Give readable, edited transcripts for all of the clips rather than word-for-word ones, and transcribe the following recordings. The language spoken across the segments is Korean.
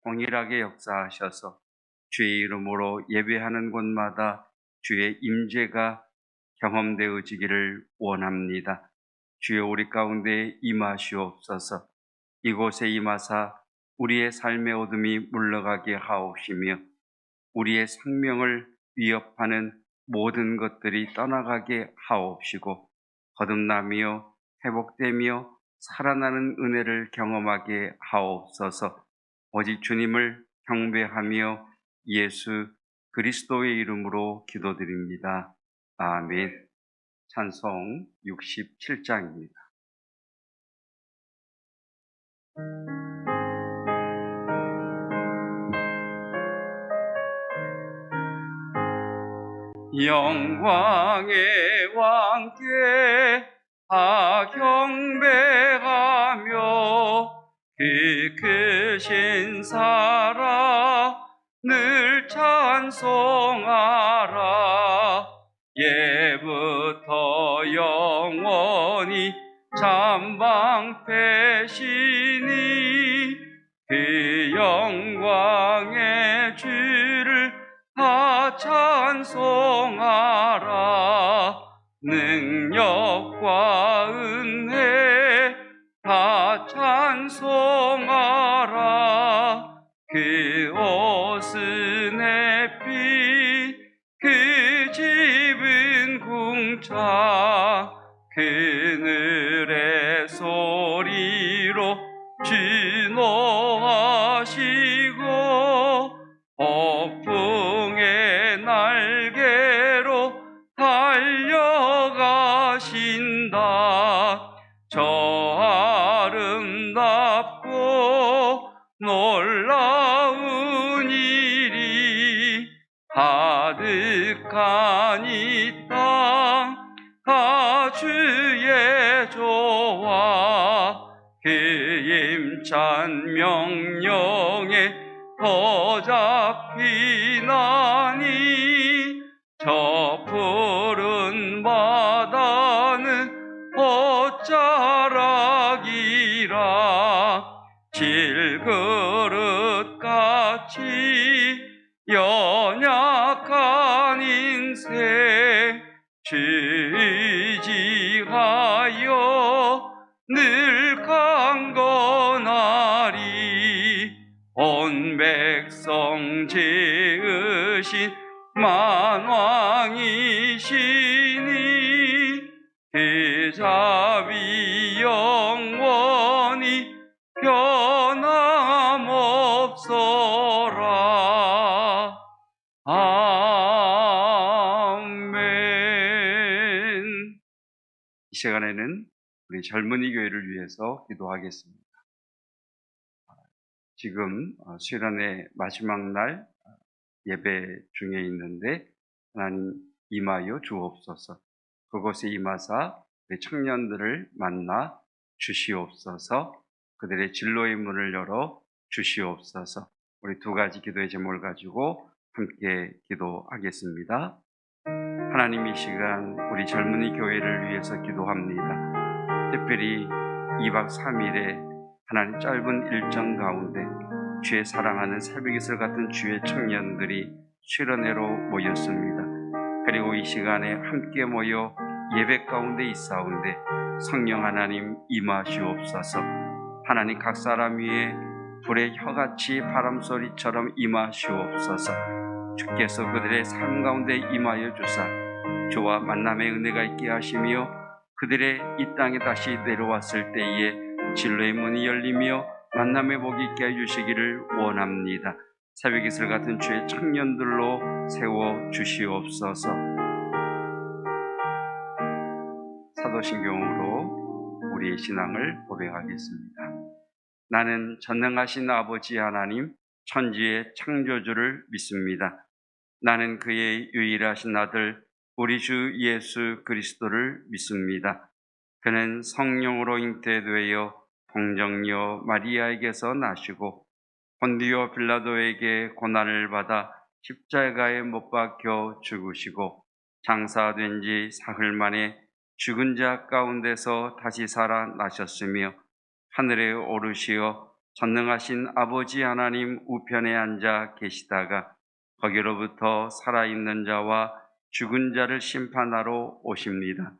동일하게 역사하셔서 주의 이름으로 예배하는 곳마다 주의 임재가 경험되어지기를 원합니다. 주여 우리 가운데 임하시옵소서. 이곳에 임하사 우리의 삶의 어둠이 물러가게 하옵시며 우리의 생명을 위협하는 모든 것들이 떠나가게 하옵시고 거듭나며 회복되며 살아나는 은혜를 경험하게 하옵소서. 오직 주님을 경배하며 예수 그리스도의 이름으로 기도드립니다. 아멘. 찬송 67장입니다. 영광의 왕께 다 경배하며 그 크신 사랑 늘 찬송하라. 예부터 영원히 잠방패시니 그 영광의 주를 다 찬송하라. 능력과 은혜 다 찬송하라. 그 옷은 햇빛 그 집은 궁창 그늘의 소리로 진호하시고 폭풍의 날개로 달려가신다. 저 아름답고 놀라운 일이 가득한 이 땅 다 주의 조화 그 힘찬 명령에 더 잡히나니 저 푸른 바다는 옷자락이라. 질그릇같이 연약한 인생 주의지하여 늘 강건하리. 온 백성 지으신 만왕이시니 그 자비 영원히 변함없어라. 아멘. 이 시간에는 우리 젊은이 교회를 위해서 기도하겠습니다. 지금 수련회 마지막 날 예배 중에 있는데 하나님 임하여 주옵소서. 그곳에 임하사 우리 청년들을 만나 주시옵소서. 그들의 진로의 문을 열어 주시옵소서. 우리 두 가지 기도의 제목을 가지고 함께 기도하겠습니다. 하나님, 이 시간 우리 젊은이 교회를 위해서 기도합니다. 특별히 2박 3일의 하나님 짧은 일정 가운데 주의 사랑하는 새벽이슬 같은 주의 청년들이 수련회로 모였습니다. 그리고 이 시간에 함께 모여 예배 가운데 있사온데 성령 하나님 임하시옵소서. 하나님, 각 사람 위에 불의 혀같이 바람소리처럼 임하시옵소서. 주께서 그들의 삶 가운데 임하여 주사 주와 만남의 은혜가 있게 하시며 그들의 이 땅에 다시 내려왔을 때에 진로의 문이 열리며 만남의 복이 있게 해주시기를 원합니다. 새벽이슬 같은 주의 청년들로 세워 주시옵소서. 사도신경으로 우리의 신앙을 고백하겠습니다. 나는 전능하신 아버지 하나님 천지의 창조주를 믿습니다. 나는 그의 유일하신 아들 우리 주 예수 그리스도를 믿습니다. 그는 성령으로 잉태되어 동정녀 마리아에게서 나시고 본디오 빌라도에게 고난을 받아 십자가에 못 박혀 죽으시고 장사된 지 사흘 만에 죽은 자 가운데서 다시 살아나셨으며 하늘에 오르시어 전능하신 아버지 하나님 우편에 앉아 계시다가 거기로부터 살아있는 자와 죽은 자를 심판하러 오십니다.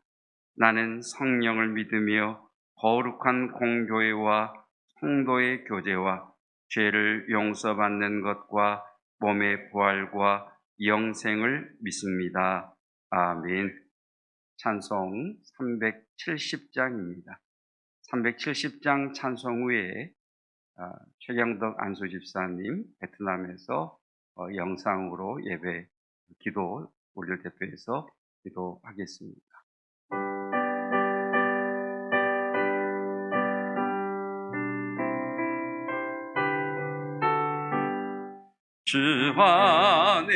나는 성령을 믿으며 거룩한 공교회와 성도의 교제와 죄를 용서받는 것과 몸의 부활과 영생을 믿습니다. 아멘. 찬송 370장입니다. 370장 찬송 후에 최경덕 안수 집사님 베트남에서 영상으로 예배 기도 올려 대표해서 기도하겠습니다. 주 안에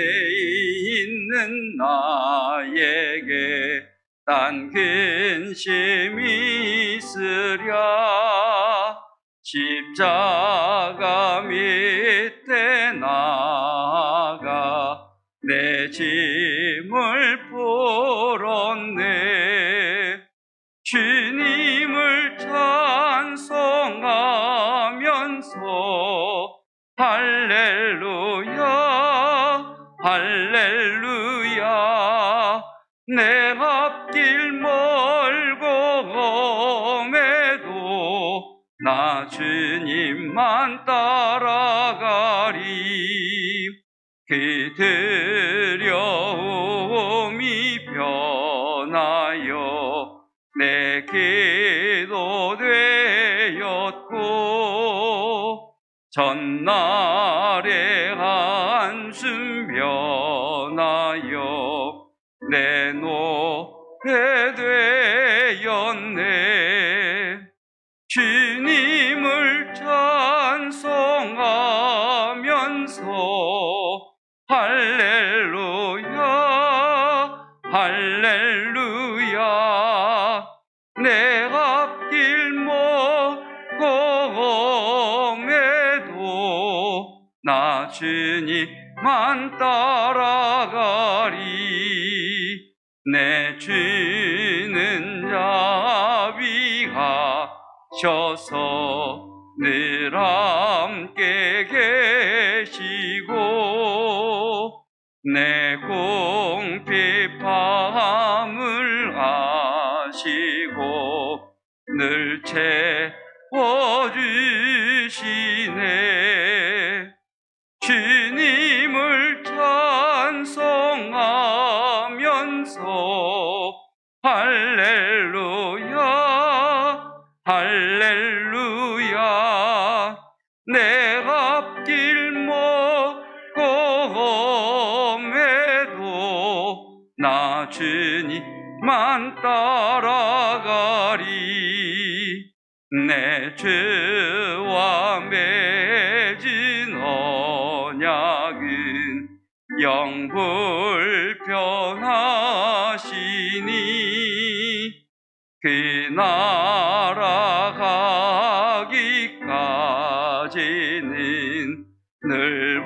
있는 나에게 딴 근심이 있으랴. 십자가 밑에 나가 내 짐을 풀었네. 주님을 찬송하면서 할렐루야 할렐루야. 내 앞길 멀고 험해도 나 주님만 따라가리. 그 두려움이 변하여 내 기도 되었고 전날의 한숨 변하여 내 노래 되었네. 주님을 찬송하면서 할렐루야 할렐루야. 내 앞길 멀고 험해도 나 주님만 따라가리. 내 주는 자비하셔서 늘 함께 계시고 내 궁핍함을 아시고 늘 채워주시네. 주님을 찬송하면서 할렐루야 할렐루야. 내 앞길 멀고 험해도 나 주님만 따라가리. 내 주와 맺은 언약은 영불변하시니 그 나라 가기까지는 늘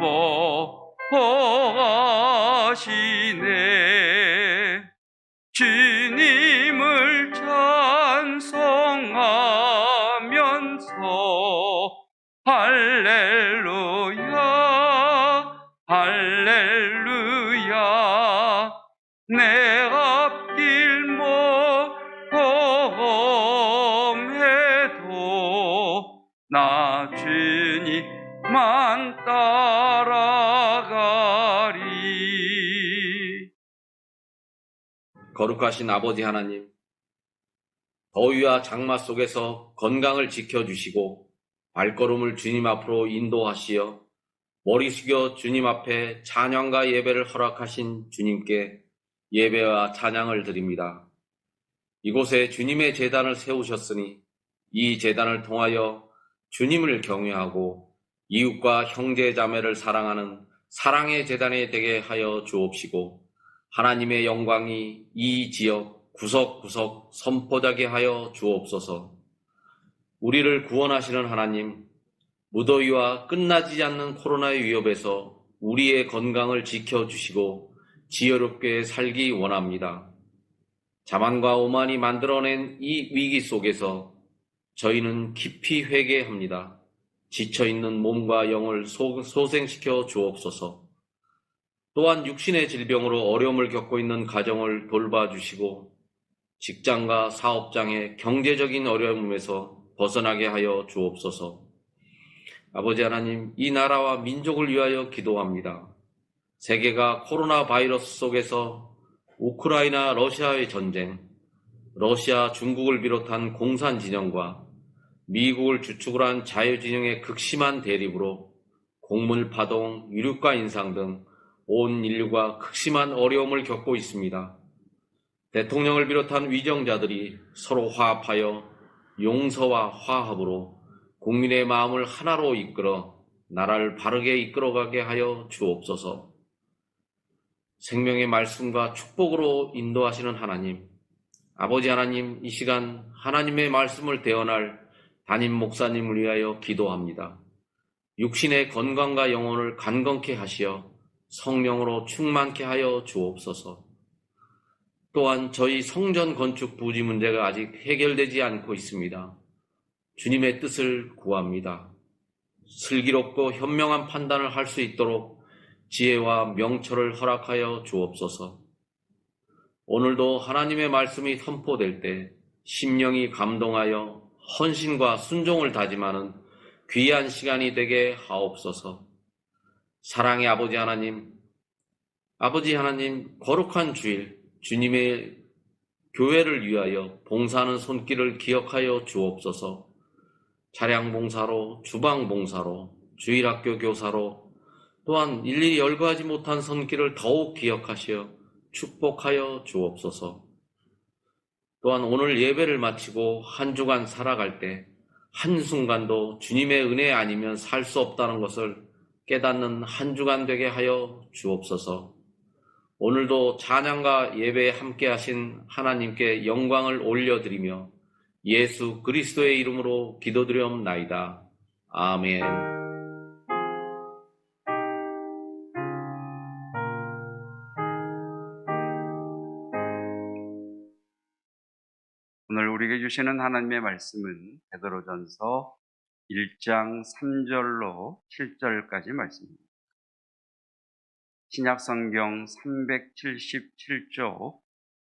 보호하시네. 주님을 찬송하면서 할렐루야 할렐루야. 내 앞길 멀고 험해도 나 주님만 따라가리. 거룩하신 아버지 하나님, 더위와 장마 속에서 건강을 지켜주시고 발걸음을 주님 앞으로 인도하시어 머리 숙여 주님 앞에 찬양과 예배를 허락하신 주님께 예배와 찬양을 드립니다. 이곳에 주님의 제단을 세우셨으니 이 제단을 통하여 주님을 경외하고 이웃과 형제 자매를 사랑하는 사랑의 제단이 되게 하여 주옵시고 하나님의 영광이 이 지역 구석구석 선포되게 하여 주옵소서. 우리를 구원하시는 하나님, 무더위와 끝나지 않는 코로나의 위협에서 우리의 건강을 지켜주시고 지혜롭게 살기 원합니다. 자만과 오만이 만들어낸 이 위기 속에서 저희는 깊이 회개합니다. 지쳐있는 몸과 영을 소생시켜 주옵소서. 또한 육신의 질병으로 어려움을 겪고 있는 가정을 돌봐주시고 직장과 사업장의 경제적인 어려움에서 벗어나게 하여 주옵소서. 아버지 하나님, 이 나라와 민족을 위하여 기도합니다. 세계가 코로나 바이러스 속에서 우크라이나 러시아의 전쟁, 러시아 중국을 비롯한 공산 진영과 미국을 주축으로 한 자유진영의 극심한 대립으로 곡물 파동, 유류가 인상 등 온 인류가 극심한 어려움을 겪고 있습니다. 대통령을 비롯한 위정자들이 서로 화합하여 용서와 화합으로 국민의 마음을 하나로 이끌어 나라를 바르게 이끌어가게 하여 주옵소서. 생명의 말씀과 축복으로 인도하시는 하나님, 아버지 하나님, 이 시간 하나님의 말씀을 대언할 담임 목사님을 위하여 기도합니다. 육신의 건강과 영혼을 간건케 하시어 성령으로 충만케 하여 주옵소서. 또한 저희 성전 건축 부지 문제가 아직 해결되지 않고 있습니다. 주님의 뜻을 구합니다. 슬기롭고 현명한 판단을 할 수 있도록 지혜와 명철을 허락하여 주옵소서. 오늘도 하나님의 말씀이 선포될 때 심령이 감동하여 헌신과 순종을 다짐하는 귀한 시간이 되게 하옵소서. 사랑의 아버지 하나님, 거룩한 주일, 주님의 교회를 위하여 봉사하는 손길을 기억하여 주옵소서. 차량 봉사로, 주방 봉사로, 주일학교 교사로, 또한 일일이 열거하지 못한 손길을 더욱 기억하시어 축복하여 주옵소서. 또한 오늘 예배를 마치고 한 주간 살아갈 때 한순간도 주님의 은혜 아니면 살 수 없다는 것을 깨닫는 한 주간 되게 하여 주옵소서. 오늘도 찬양과 예배에 함께 하신 하나님께 영광을 올려드리며 예수 그리스도의 이름으로 기도드리옵나이다. 아멘. 오늘 우리에게 주시는 하나님의 말씀은 베드로전서 1장 3절로 7절까지 말씀입니다. 신약성경 377조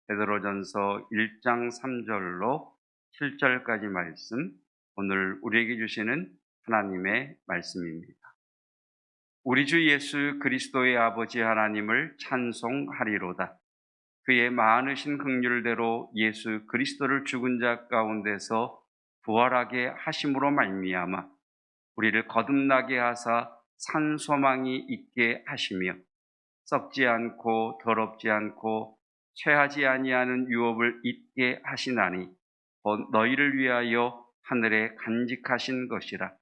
베드로전서 1장 3절로 7절까지 말씀, 오늘 우리에게 주시는 하나님의 말씀입니다. 우리 주 예수 그리스도의 아버지 하나님을 찬송하리로다. 그의 많으신 긍휼대로 예수 그리스도를 죽은 자 가운데서 부활하게 하심으로 말미암아 우리를 거듭나게 하사 산 소망이 있게 하시며 썩지 않고 더럽지 않고 취하지 아니하는 유업을 잊게 하시나니 곧 너희를 위하여 하늘에 간직하신 것이라.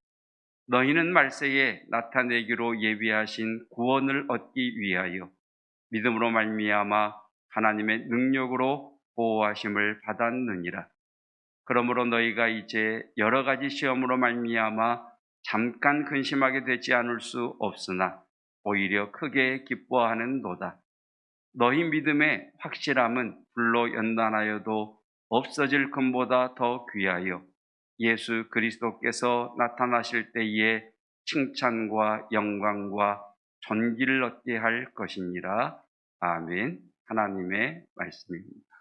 너희는 말세에 나타내기로 예비하신 구원을 얻기 위하여 믿음으로 말미암아 하나님의 능력으로 보호하심을 받았느니라. 그러므로 너희가 이제 여러 가지 시험으로 말미암아 잠깐 근심하게 되지 않을 수 없으나 오히려 크게 기뻐하는도다. 너희 믿음의 확실함은 불로 연단하여도 없어질 금보다 더 귀하여 예수 그리스도께서 나타나실 때에 칭찬과 영광과 존귀를 얻게 할 것이니라. 아멘. 하나님의 말씀입니다.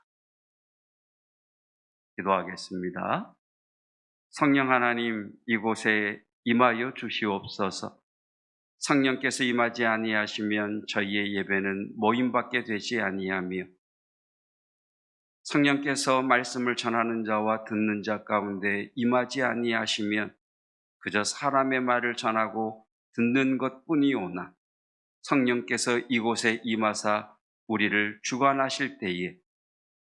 기도하겠습니다. 성령 하나님, 이곳에 임하여 주시옵소서. 성령께서 임하지 아니하시면 저희의 예배는 모임밖에 되지 아니하며 성령께서 말씀을 전하는 자와 듣는 자 가운데 임하지 아니하시면 그저 사람의 말을 전하고 듣는 것뿐이오나 성령께서 이곳에 임하사 우리를 주관하실 때에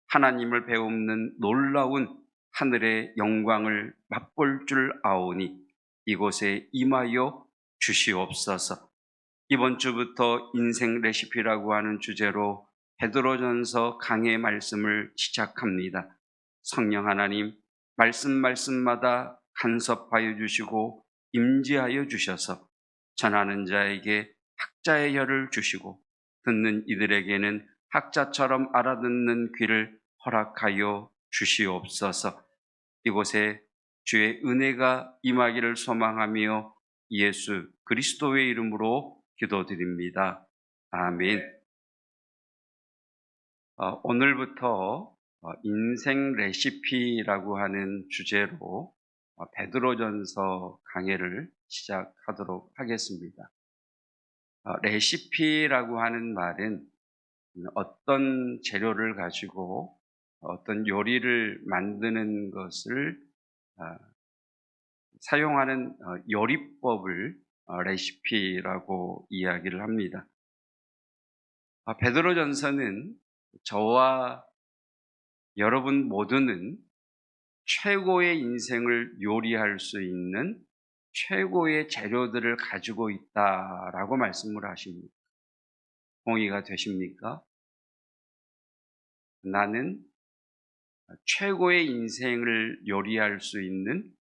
하나님을 배우는 놀라운 하늘의 영광을 맛볼 줄 아오니 이곳에 임하여 주시옵소서. 이번 주부터 인생 레시피라고 하는 주제로 베드로전서 강의 말씀을 시작합니다. 성령 하나님, 말씀마다 간섭하여 주시고 임재하여 주셔서 전하는 자에게 학자의 혀를 주시고 듣는 이들에게는 학자처럼 알아듣는 귀를 허락하여 주시옵소서. 이곳에 주의 은혜가 임하기를 소망하며 예수 그리스도의 이름으로 기도드립니다. 아멘. 오늘부터 인생 레시피라고 하는 주제로 베드로전서 강해를 시작하도록 하겠습니다. 레시피라고 하는 말은 어떤 재료를 가지고 어떤 요리를 만드는 것을 사용하는 요리법을 레시피라고 이야기를 합니다. 베드로전서는 저와 여러분 모두는 최고의 인생을 요리할 수 있는 최고의 재료들을 가지고 있다라고 말씀을 하십니다. 동의가 되십니까? 나는 최고의 인생을 요리할 수 있는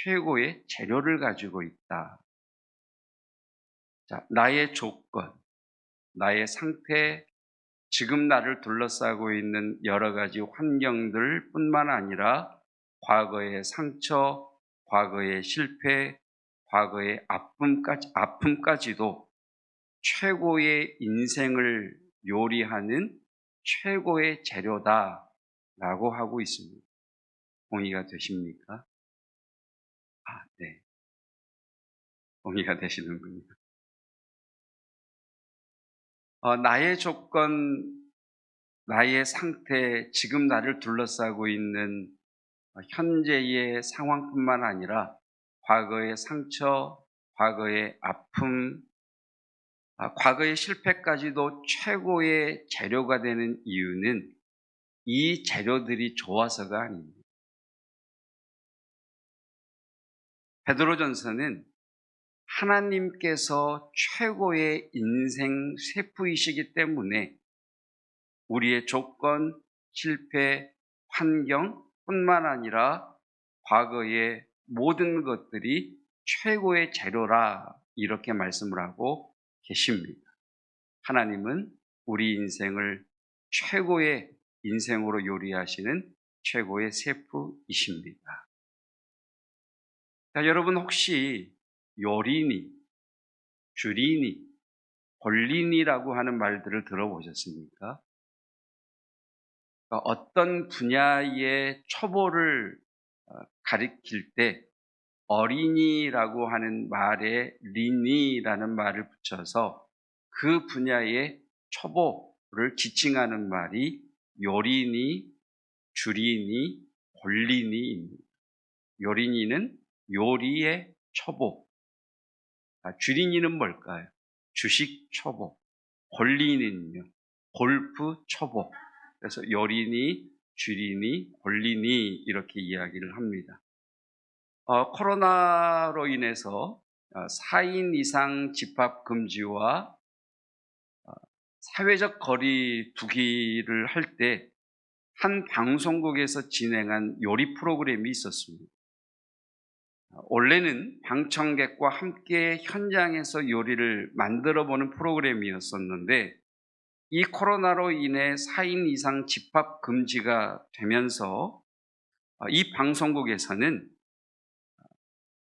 최고의 재료를 가지고 있다. 자, 나의 조건, 나의 상태, 지금 나를 둘러싸고 있는 여러 가지 환경들 뿐만 아니라 과거의 상처, 과거의 실패, 과거의 아픔까지도 최고의 인생을 요리하는 최고의 재료다라고 하고 있습니다. 동의가 되십니까? 네. 동의가 되시는군요. 나의 조건, 나의 상태, 지금 나를 둘러싸고 있는 현재의 상황뿐만 아니라 과거의 상처, 과거의 아픔, 과거의 실패까지도 최고의 재료가 되는 이유는 이 재료들이 좋아서가 아닙니다. 베드로전서는 하나님께서 최고의 인생 셰프이시기 때문에 우리의 조건, 실패, 환경뿐만 아니라 과거의 모든 것들이 최고의 재료라 이렇게 말씀을 하고 계십니다. 하나님은 우리 인생을 최고의 인생으로 요리하시는 최고의 셰프이십니다. 자, 여러분 혹시 요리니, 주리니, 본리니라고 하는 말들을 들어보셨습니까? 어떤 분야의 초보를 가리킬 때 어린이라고 하는 말에 리니라는 말을 붙여서 그 분야의 초보를 지칭하는 말이 요리니, 주리니, 본리니입니다. 요리니는 요리의 초보, 주리니는 뭘까요? 주식 초보, 본리니는요, 골프 초보. 그래서 요리니, 주리니, 본리니 이렇게 이야기를 합니다. 코로나로 인해서 4인 이상 집합 금지와 사회적 거리 두기를 할 때 한 방송국에서 진행한 요리 프로그램이 있었습니다. 원래는 방청객과 함께 현장에서 요리를 만들어보는 프로그램이었었는데 이 코로나로 인해 4인 이상 집합 금지가 되면서 이 방송국에서는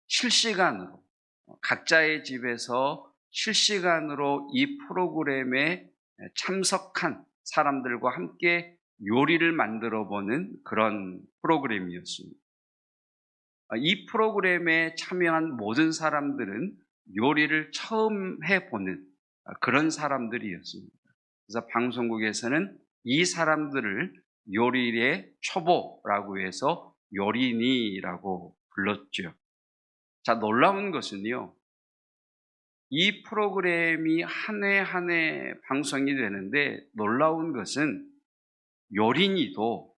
실시간으로 각자의 집에서 실시간으로 이 프로그램에 참석한 사람들과 함께 요리를 만들어 보는 그런 프로그램이었습니다. 이 프로그램에 참여한 모든 사람들은 요리를 처음 해보는 그런 사람들이었습니다. 그래서 방송국에서는 이 사람들을 요리의 초보라고 해서 요리니라고 불렀죠. 자, 놀라운 것은요, 이 프로그램이 한 해 한 해 방송이 되는데 놀라운 것은 요리니도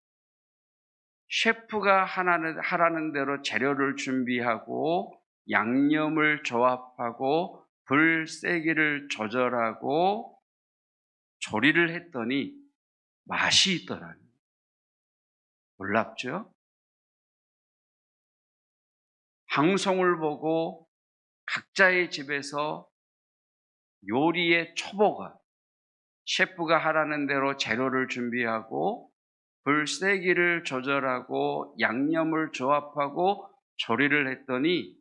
셰프가 하라는 대로 재료를 준비하고 양념을 조합하고 불 세기를 조절하고 조리를 했더니 맛이 있더라고요. 놀랍죠? 방송을 보고 각자의 집에서 요리의 초보가 셰프가 하라는 대로 재료를 준비하고 불 세기를 조절하고 양념을 조합하고 조리를 했더니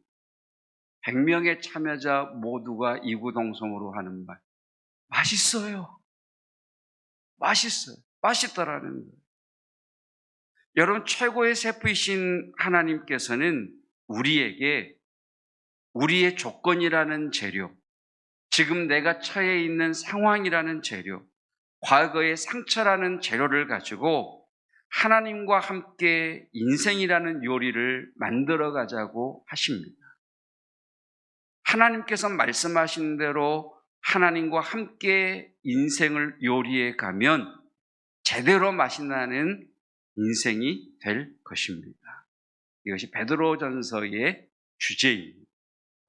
100명의 참여자 모두가 이구동성으로 하는 말. 맛있어요. 맛있어요. 맛있다라는 거예요. 여러분, 최고의 셰프이신 하나님께서는 우리에게 우리의 조건이라는 재료, 지금 내가 처해 있는 상황이라는 재료, 과거의 상처라는 재료를 가지고 하나님과 함께 인생이라는 요리를 만들어 가자고 하십니다. 하나님께서 말씀하신 대로 하나님과 함께 인생을 요리해 가면 제대로 맛이 나는 인생이 될 것입니다. 이것이 베드로전서의 주제입니다.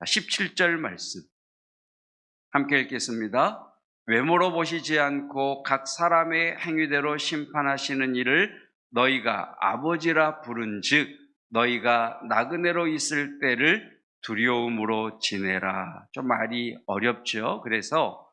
17절 말씀 함께 읽겠습니다. 외모로 보시지 않고 각 사람의 행위대로 심판하시는 이를 너희가 아버지라 부른즉 너희가 나그네로 있을 때를 두려움으로 지내라. 좀 말이 어렵죠. 그래서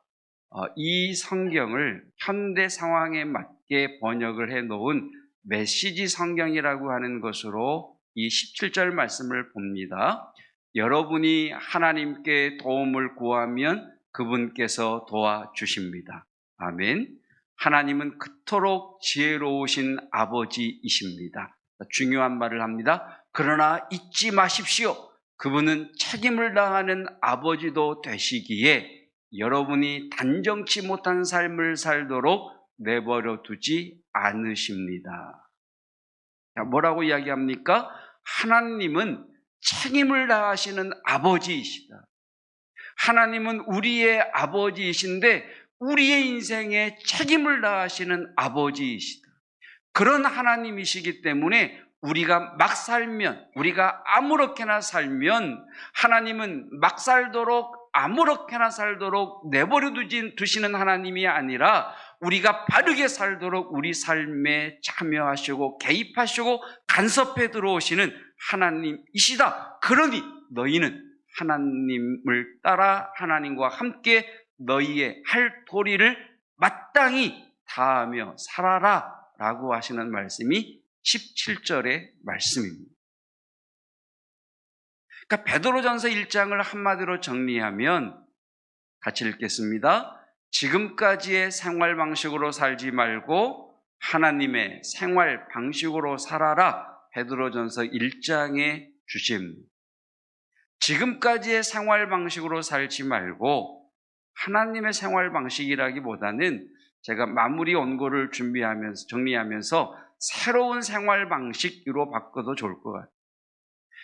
이 성경을 현대 상황에 맞게 번역을 해놓은 메시지 성경이라고 하는 것으로 이 17절 말씀을 봅니다. 여러분이 하나님께 도움을 구하면 그분께서 도와주십니다. 아멘. 하나님은 그토록 지혜로우신 아버지이십니다. 중요한 말을 합니다. 그러나 잊지 마십시오. 그분은 책임을 다하는 아버지도 되시기에 여러분이 단정치 못한 삶을 살도록 내버려 두지 않으십니다. 뭐라고 이야기합니까? 하나님은 책임을 다하시는 아버지이시다. 하나님은 우리의 아버지이신데 우리의 인생에 책임을 다하시는 아버지이시다. 그런 하나님이시기 때문에 우리가 막 살면, 우리가 아무렇게나 살면 하나님은 막 살도록 아무렇게나 살도록 내버려 두시는 하나님이 아니라 우리가 바르게 살도록 우리 삶에 참여하시고 개입하시고 간섭해 들어오시는 하나님이시다. 그러니 너희는 하나님을 따라 하나님과 함께 너희의 할 도리를 마땅히 다하며 살아라 라고 하시는 말씀이 17절의 말씀입니다. 그러니까 베드로전서 1장을 한마디로 정리하면 같이 읽겠습니다. 지금까지의 생활 방식으로 살지 말고 하나님의 생활 방식으로 살아라. 베드로전서 1장의 주제입니다. 지금까지의 생활 방식으로 살지 말고 하나님의 생활 방식이라기보다는 제가 마무리 원고를 준비하면서 정리하면서 새로운 생활 방식으로 바꿔도 좋을 것 같아요.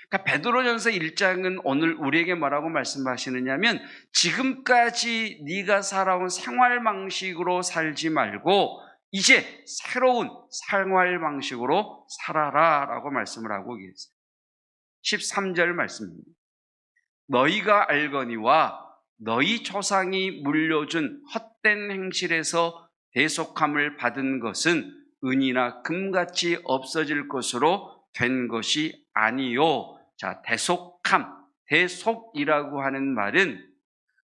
그러니까 베드로전서 1장은 오늘 우리에게 뭐라고 말씀하시느냐면 지금까지 네가 살아온 생활 방식으로 살지 말고 이제 새로운 생활 방식으로 살아라 라고 말씀을 하고 계세요. 13절 말씀입니다. 너희가 알거니와 너희 조상이 물려준 헛된 행실에서 대속함을 받은 것은 은이나 금같이 없어질 것으로 된 것이 아니요. 자, 대속이라고 하는 말은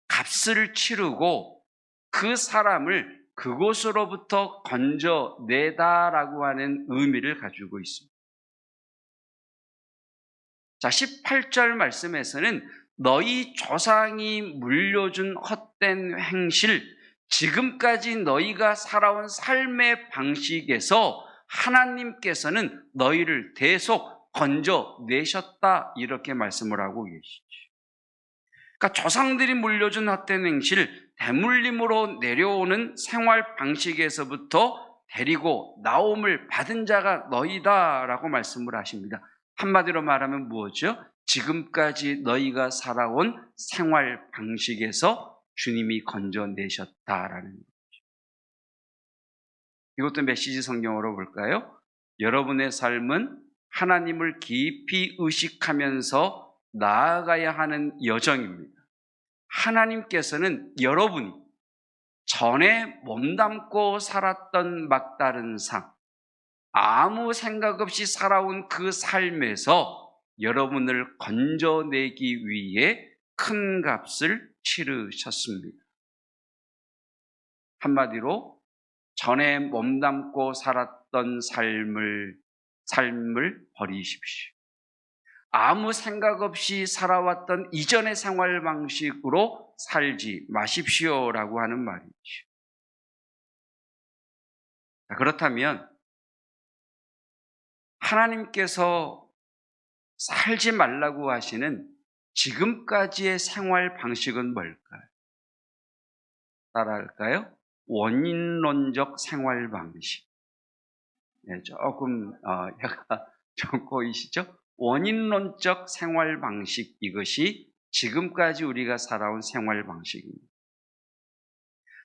값을 치르고 그 사람을 그곳으로부터 건져내다라고 하는 의미를 가지고 있습니다. 자, 18절 말씀에서는 너희 조상이 물려준 헛된 행실, 지금까지 너희가 살아온 삶의 방식에서 하나님께서는 너희를 대속 건져내셨다 이렇게 말씀을 하고 계시죠. 그러니까 조상들이 물려준 헛된 행실, 대물림으로 내려오는 생활 방식에서부터 데리고 나옴을 받은 자가 너희다라고 말씀을 하십니다. 한마디로 말하면 무엇이죠? 지금까지 너희가 살아온 생활 방식에서 주님이 건져내셨다라는 거죠. 이것도 메시지 성경으로 볼까요? 여러분의 삶은 하나님을 깊이 의식하면서 나아가야 하는 여정입니다. 하나님께서는 여러분이 전에 몸담고 살았던 막다른 삶, 아무 생각 없이 살아온 그 삶에서 여러분을 건져내기 위해 큰 값을 치르셨습니다. 한마디로 전에 몸담고 살았던 삶을 버리십시오. 아무 생각 없이 살아왔던 이전의 생활 방식으로 살지 마십시오라고 하는 말이죠. 그렇다면 하나님께서 살지 말라고 하시는 지금까지의 생활 방식은 뭘까요? 따라할까요? 원인론적 생활 방식. 네, 조금 혀가 좀 꼬이시죠? 원인론적 생활 방식, 이것이 지금까지 우리가 살아온 생활 방식입니다.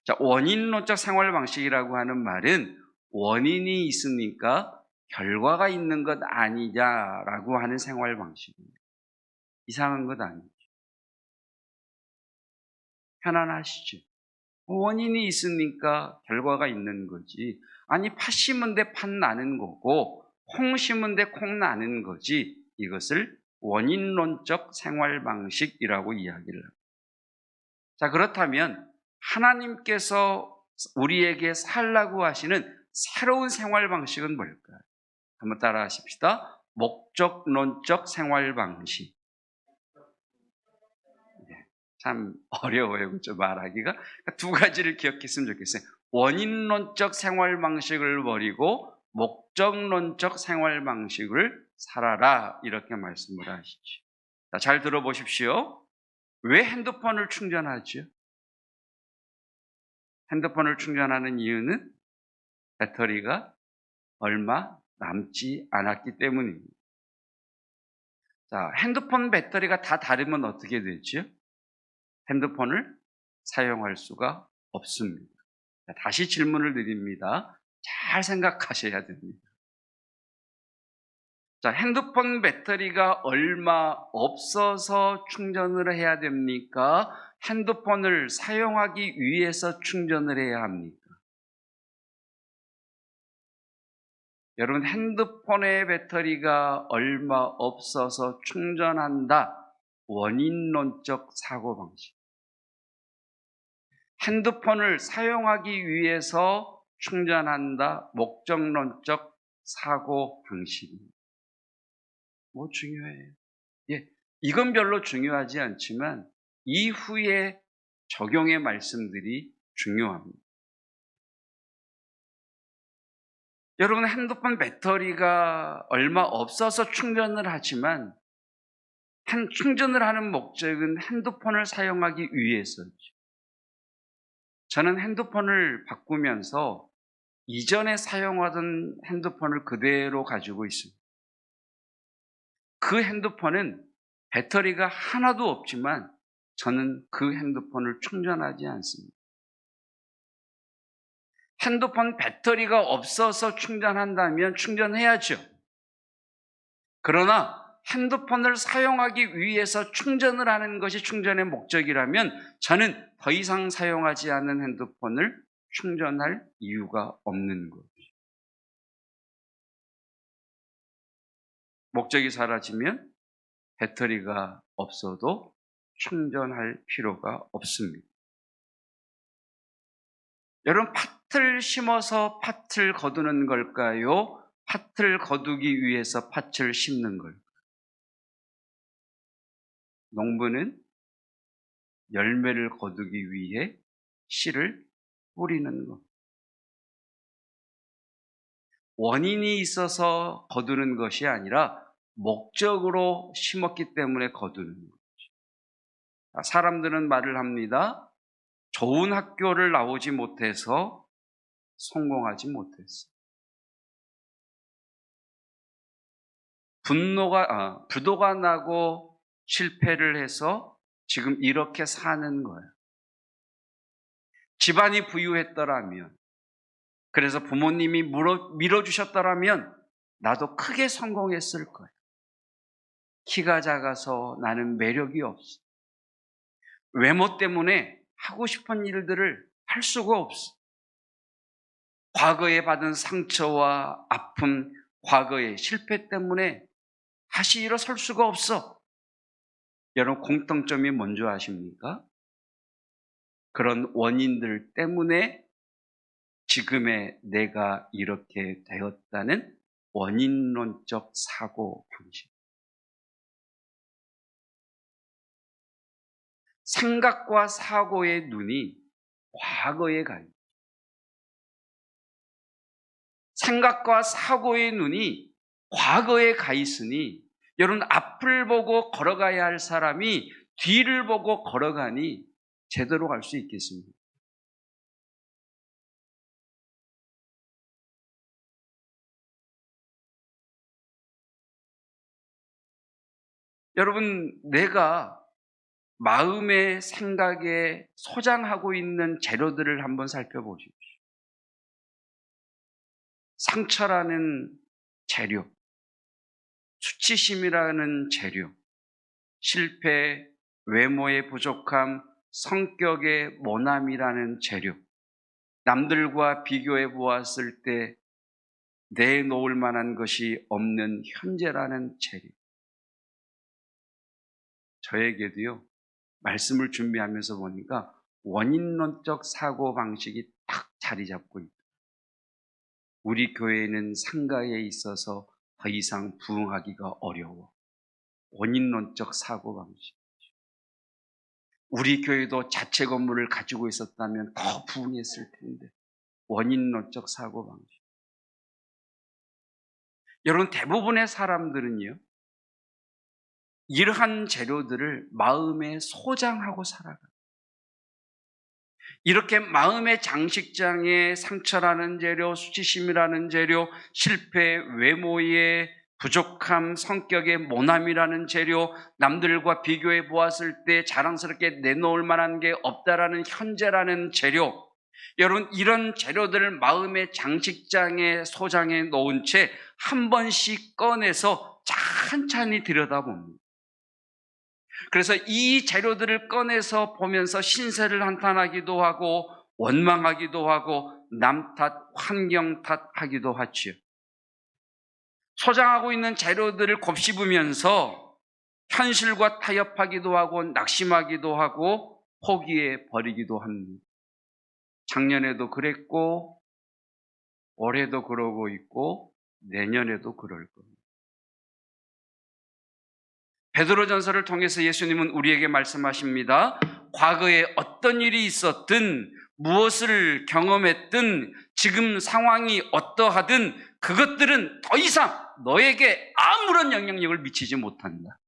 자, 원인론적 생활 방식이라고 하는 말은 원인이 있으니까 결과가 있는 것 아니냐라고 하는 생활 방식입니다. 이상한 것 아니죠. 편안하시죠? 원인이 있으니까 결과가 있는 거지. 아니, 팥 심은 데 팥 나는 거고 콩 심은 데 콩 나는 거지. 이것을 원인론적 생활 방식이라고 이야기를 합니다. 자, 그렇다면 하나님께서 우리에게 살라고 하시는 새로운 생활 방식은 뭘까요? 한번 따라 하십시다. 목적론적 생활 방식. 참 어려워요, 그렇죠? 말하기가. 두 가지를 기억했으면 좋겠어요. 원인론적 생활 방식을 버리고 목적론적 생활 방식을 살아라, 이렇게 말씀을 하시죠. 자, 잘 들어보십시오. 왜 핸드폰을 충전하죠? 핸드폰을 충전하는 이유는 배터리가 얼마 남지 않았기 때문입니다. 자, 핸드폰 배터리가 다 닳으면 어떻게 되죠? 핸드폰을 사용할 수가 없습니다. 자, 다시 질문을 드립니다. 잘 생각하셔야 됩니다. 자, 핸드폰 배터리가 얼마 없어서 충전을 해야 됩니까? 핸드폰을 사용하기 위해서 충전을 해야 합니까? 여러분, 핸드폰의 배터리가 얼마 없어서 충전한다. 원인론적 사고방식. 핸드폰을 사용하기 위해서 충전한다. 목적론적 사고방식입니다. 뭐 중요해요? 예, 이건 별로 중요하지 않지만 이후에 적용의 말씀들이 중요합니다. 여러분, 핸드폰 배터리가 얼마 없어서 충전을 하지만 충전을 하는 목적은 핸드폰을 사용하기 위해서죠. 저는 핸드폰을 바꾸면서 이전에 사용하던 핸드폰을 그대로 가지고 있습니다. 그 핸드폰은 배터리가 하나도 없지만 저는 그 핸드폰을 충전하지 않습니다. 핸드폰 배터리가 없어서 충전한다면 충전해야죠. 그러나 핸드폰을 사용하기 위해서 충전을 하는 것이 충전의 목적이라면 저는 더 이상 사용하지 않는 핸드폰을 충전할 이유가 없는 거죠. 목적이 사라지면 배터리가 없어도 충전할 필요가 없습니다. 여러분, 팥을 심어서 팥을 거두는 걸까요? 팥을 거두기 위해서 팥을 심는 걸까요? 농부는 열매를 거두기 위해 씨를 뿌리는 것. 원인이 있어서 거두는 것이 아니라 목적으로 심었기 때문에 거두는 거죠. 사람들은 말을 합니다. 좋은 학교를 나오지 못해서 성공하지 못했어. 부도가 나고 실패를 해서 지금 이렇게 사는 거예요. 집안이 부유했더라면, 그래서 부모님이 밀어주셨더라면 나도 크게 성공했을 거예요. 키가 작아서 나는 매력이 없어. 외모 때문에 하고 싶은 일들을 할 수가 없어. 과거에 받은 상처와 아픔, 과거의 실패 때문에 다시 일어설 수가 없어. 여러분, 공통점이 뭔지 아십니까? 그런 원인들 때문에 지금의 내가 이렇게 되었다는 원인론적 사고 방식. 생각과 사고의 눈이 과거에 가 있어요. 생각과 사고의 눈이 과거에 가 있으니 여러분 앞을 보고 걸어가야 할 사람이 뒤를 보고 걸어가니 제대로 갈 수 있겠습니다. 여러분, 내가 마음의 생각에 소장하고 있는 재료들을 한번 살펴보십시오. 상처라는 재료, 수치심이라는 재료, 실패, 외모의 부족함, 성격의 모남이라는 재료, 남들과 비교해 보았을 때 내놓을 만한 것이 없는 현재라는 재료. 저에게도요, 말씀을 준비하면서 보니까 원인론적 사고방식이 딱 자리 잡고 있다. 우리 교회는 상가에 있어서 더 이상 부흥하기가 어려워. 원인론적 사고방식. 우리 교회도 자체 건물을 가지고 있었다면 더 부흥했을 텐데. 원인론적 사고방식. 여러분, 대부분의 사람들은요, 이러한 재료들을 마음에 소장하고 살아가요. 이렇게 마음의 장식장에 상처라는 재료, 수치심이라는 재료, 실패, 외모의 부족함, 성격의 모남이라는 재료, 남들과 비교해 보았을 때 자랑스럽게 내놓을 만한 게 없다라는 현재라는 재료, 여러분 이런 재료들을 마음의 장식장에 소장해 놓은 채 한 번씩 꺼내서 찬찬히 들여다봅니다. 그래서 이 재료들을 꺼내서 보면서 신세를 한탄하기도 하고 원망하기도 하고 남 탓, 환경 탓하기도 하지요. 소장하고 있는 재료들을 곱씹으면서 현실과 타협하기도 하고 낙심하기도 하고 포기해 버리기도 합니다. 작년에도 그랬고 올해도 그러고 있고 내년에도 그럴 겁니다. 베드로전서를 통해서 예수님은 우리에게 말씀하십니다. 과거에 어떤 일이 있었든 무엇을 경험했든 지금 상황이 어떠하든 그것들은 더 이상 너에게 아무런 영향력을 미치지 못한다.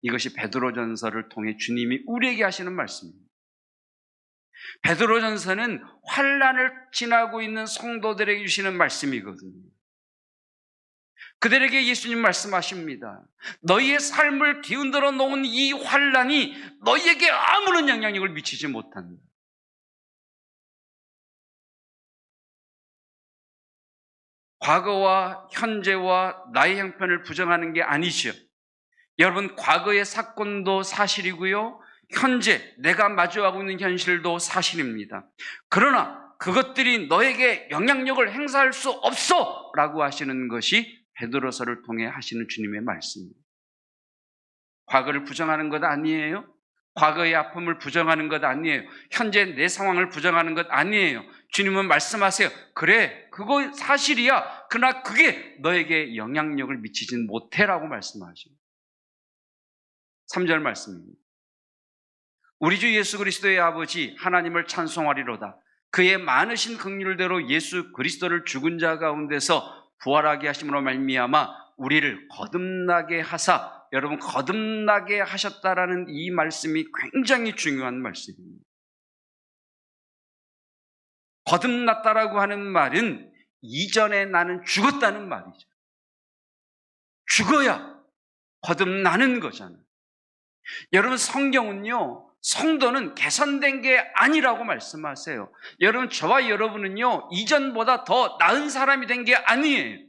이것이 베드로전서를 통해 주님이 우리에게 하시는 말씀입니다. 베드로전서는 환난을 지나고 있는 성도들에게 주시는 말씀이거든요. 그들에게 예수님 말씀하십니다. 너희의 삶을 뒤흔들어 놓은 이 환난이 너희에게 아무런 영향력을 미치지 못한다. 과거와 현재와 나의 형편을 부정하는 게 아니죠. 여러분, 과거의 사건도 사실이고요. 현재 내가 마주하고 있는 현실도 사실입니다. 그러나 그것들이 너에게 영향력을 행사할 수 없어 라고 하시는 것이 베드로서를 통해 하시는 주님의 말씀입니다. 과거를 부정하는 것 아니에요. 과거의 아픔을 부정하는 것 아니에요. 현재 내 상황을 부정하는 것 아니에요. 주님은 말씀하세요. 그래, 그거 사실이야. 그러나 그게 너에게 영향력을 미치진 못해라고 말씀하십니다. 3절 말씀입니다. 우리 주 예수 그리스도의 아버지 하나님을 찬송하리로다. 그의 많으신 긍휼대로 예수 그리스도를 죽은 자 가운데서 부활하게 하심으로 말미암아 우리를 거듭나게 하사, 여러분 거듭나게 하셨다라는 이 말씀이 굉장히 중요한 말씀입니다. 거듭났다라고 하는 말은 이전에 나는 죽었다는 말이죠. 죽어야 거듭나는 거잖아요. 여러분 성경은요, 성도는 개선된 게 아니라고 말씀하세요. 여러분 저와 여러분은요, 이전보다 더 나은 사람이 된 게 아니에요.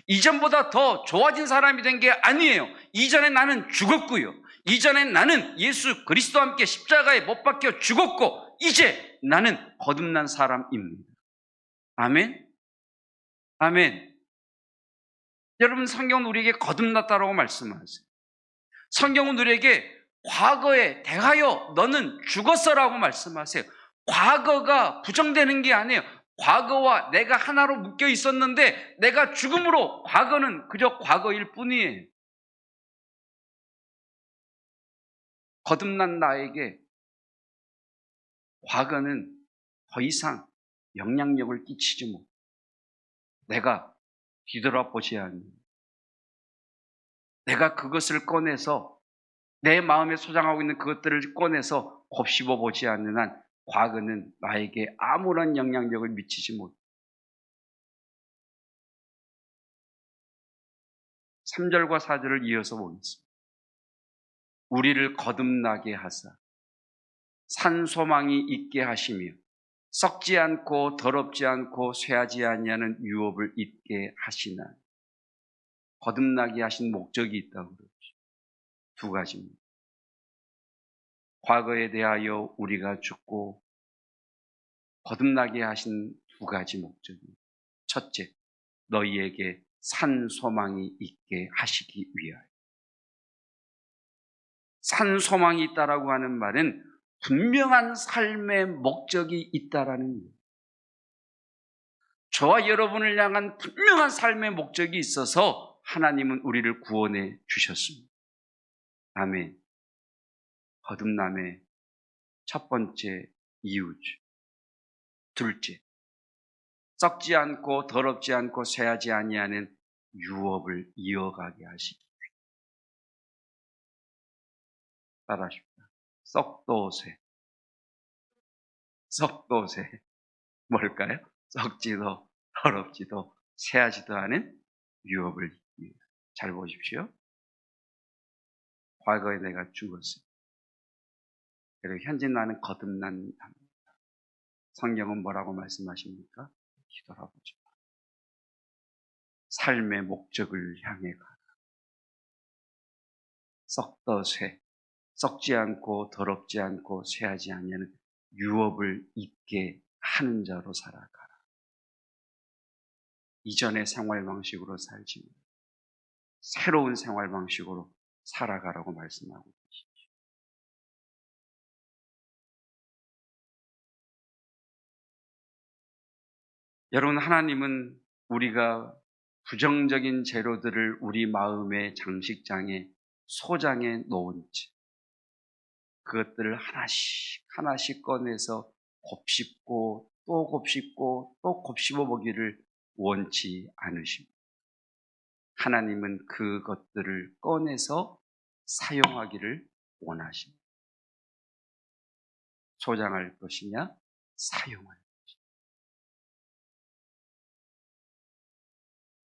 이전보다 더 좋아진 사람이 된 게 아니에요. 이전에 나는 죽었고요. 이전에 나는 예수 그리스도와 함께 십자가에 못 박혀 죽었고 이제 나는 거듭난 사람입니다. 아멘? 아멘. 여러분 성경은 우리에게 거듭났다라고 말씀하세요. 성경은 우리에게 과거에 대하여 너는 죽었어라고 말씀하세요. 과거가 부정되는 게 아니에요. 과거와 내가 하나로 묶여 있었는데 내가 죽음으로 과거는 그저 과거일 뿐이에요. 거듭난 나에게 과거는 더 이상 영향력을 끼치지 못. 내가 뒤돌아보지 않는, 내가 그것을 꺼내서 내 마음에 소장하고 있는 그것들을 꺼내서 곱씹어 보지 않는 한 과거는 나에게 아무런 영향력을 미치지 못. 3절과 4절을 이어서 보겠습니다. 우리를 거듭나게 하사 산 소망이 있게 하시며 썩지 않고 더럽지 않고 쇠하지 아니하는 유업을 있게 하시나. 거듭나게 하신 목적이 있다고 그러죠. 두 가지입니다. 과거에 대하여 우리가 죽고 거듭나게 하신 두 가지 목적입니다. 첫째, 너희에게 산 소망이 있게 하시기 위하여. 산 소망이 있다라고 하는 말은 분명한 삶의 목적이 있다라는 거예요. 저와 여러분을 향한 분명한 삶의 목적이 있어서 하나님은 우리를 구원해 주셨습니다. 아멘. 거듭남의 첫 번째 이유죠. 둘째, 썩지 않고 더럽지 않고 쇠하지 아니하는 유업을 이어가게 하시기 위해. 따라하십시다. 썩도새. 썩도새. 뭘까요? 썩지도 더럽지도 쇠하지도 않은 유업을 이기 위해. 잘 보십시오. 과거에 내가 죽었어요. 그리고 현재 나는 거듭난답니다. 성경은 뭐라고 말씀하십니까? 뒤돌아보지 마. 삶의 목적을 향해 가라. 썩더새, 썩지 않고 더럽지 않고 쇠하지 아니하는 유업을 잊게 하는 자로 살아가라. 이전의 생활 방식으로 살지 마. 새로운 생활 방식으로 살아가라고 말씀하고 계십니다. 여러분, 하나님은 우리가 부정적인 재료들을 우리 마음의 장식장에 소장해 놓은 채 그것들을 하나씩 하나씩 꺼내서 곱씹고 또 곱씹고 또 곱씹어 보기를 원치 않으십니다. 하나님은 그것들을 꺼내서 사용하기를 원하십니다. 소장할 것이냐, 사용할 것이냐.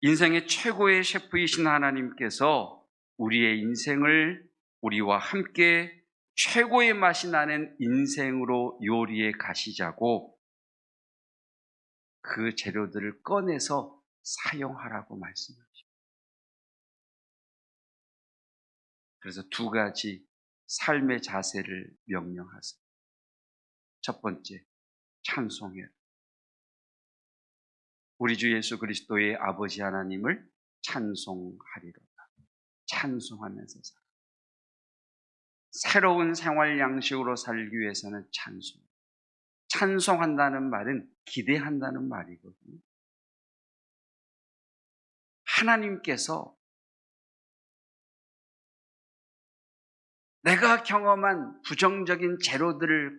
인생의 최고의 셰프이신 하나님께서 우리의 인생을 우리와 함께 최고의 맛이 나는 인생으로 요리해 가시자고 그 재료들을 꺼내서 사용하라고 말씀하십니다. 그래서 두 가지 삶의 자세를 명령하세요. 첫 번째, 찬송해라. 우리 주 예수 그리스도의 아버지 하나님을 찬송하리로다. 찬송하면서 살아. 새로운 생활 양식으로 살기 위해서는 찬송. 찬송한다는 말은 기대한다는 말이거든요. 하나님께서 내가 경험한 부정적인 재료들까지도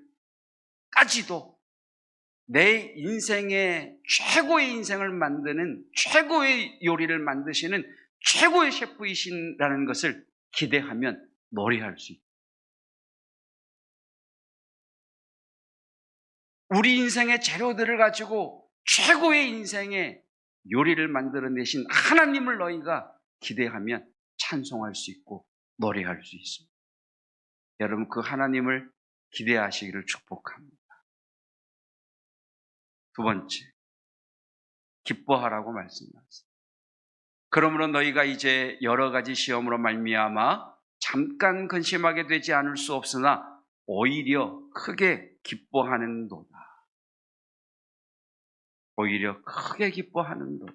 내 인생의 최고의 인생을 만드는 최고의 요리를 만드시는 최고의 셰프이신라는 것을 기대하면 노래할 수 있다. 우리 인생의 재료들을 가지고 최고의 인생의 요리를 만들어내신 하나님을 너희가 기대하면 찬송할 수 있고 노래할 수 있습니다. 여러분, 그 하나님을 기대하시기를 축복합니다. 두 번째, 기뻐하라고 말씀하셨습니다. 그러므로 너희가 이제 여러 가지 시험으로 말미암아 잠깐 근심하게 되지 않을 수 없으나 오히려 크게 기뻐하는도다. 오히려 크게 기뻐하는도다.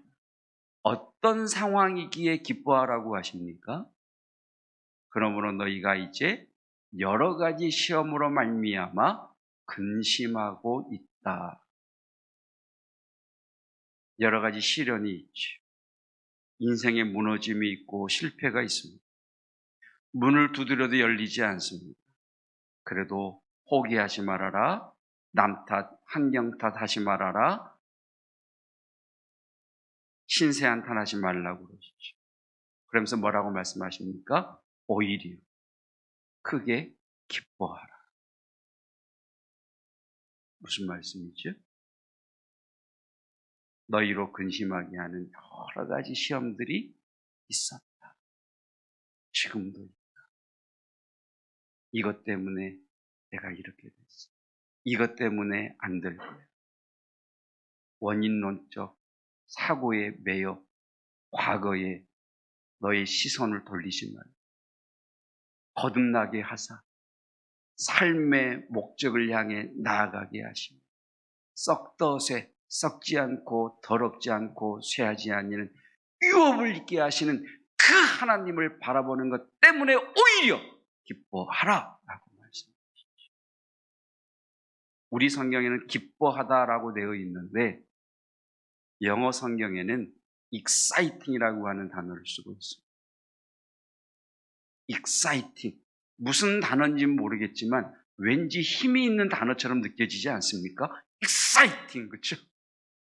어떤 상황이기에 기뻐하라고 하십니까? 그러므로 너희가 이제 여러 가지 시험으로 말미암아 근심하고 있다. 여러 가지 시련이 있죠. 인생의 무너짐이 있고 실패가 있습니다. 문을 두드려도 열리지 않습니다. 그래도 포기하지 말아라. 남 탓, 환경 탓하지 말아라. 신세 한탄하지 말라고 그러시죠. 그러면서 뭐라고 말씀하십니까? 오히려 크게 기뻐하라. 무슨 말씀이죠? 너희로 근심하게 하는 여러 가지 시험들이 있었다. 지금도 있다. 이것 때문에 내가 이렇게 됐어. 이것 때문에 안 될 거야. 원인론적 사고에 매여 과거에 너의 시선을 돌리지 말라. 거듭나게 하사 삶의 목적을 향해 나아가게 하시며 썩떠세 썩지 않고 더럽지 않고 쇠하지 않는 유업을 있게 하시는 그 하나님을 바라보는 것 때문에 오히려 기뻐하라 라고 말씀하시죠. 우리 성경에는 기뻐하다라고 되어 있는데 영어 성경에는 exciting이라고 하는 단어를 쓰고 있습니다. exciting. 무슨 단어인지는 모르겠지만 왠지 힘이 있는 단어처럼 느껴지지 않습니까? exciting, 그렇죠?